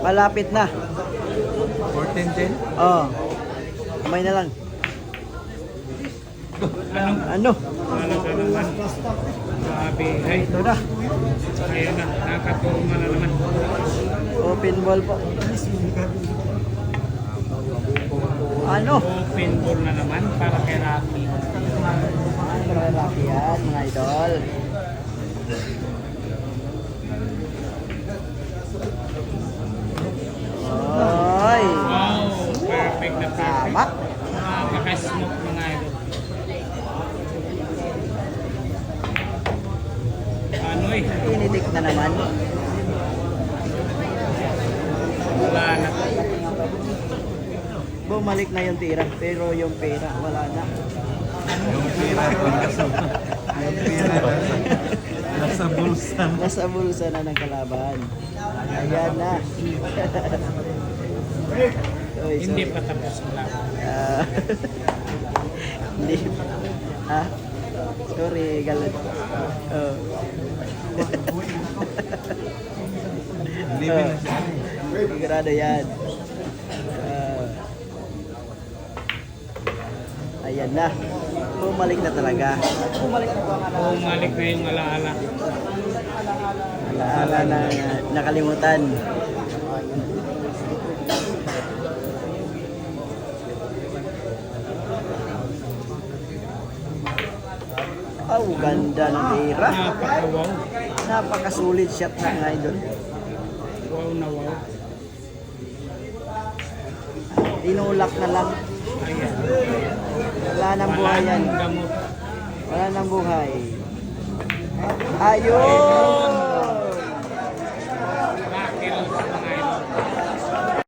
Malapit na. 1410? Oh. Kamay na lang. Ano? Talaga naman. Grabe. Ay, Ito na. ayan na. Nakaturma na naman. Open ball po. Ano? Open ball na naman para kay Rocky. Para laki yan, mga idol. Oy. Wow, perfect na perfect. Tama. Napaka-smooth mga idol. Ano eh, Tinitik na naman. wala na. Bumalik na yung tira, pero yung pera wala na. Yung pira nasa bulsa. Nasa bulsa na ng kalaban. Ayan na. Oy, Hindi sorry. pa tapos ang laban. Ah, hindi. Ha? Sorry, galit. Oh. Hindi na siya. Sigurado yan. Ayan na. Bumalik na talaga. Bumalik na po ang Bumalik na yung alaala. alaala na nakalimutan. Oh, ganda ng tira. Napaka-wow. Napakasulit shot na nga idol. Wow na wow. Tinulak na lang. Ayan. Wala nang Wala buhay yan. nang gamot. Wala nang buhay. Ayun!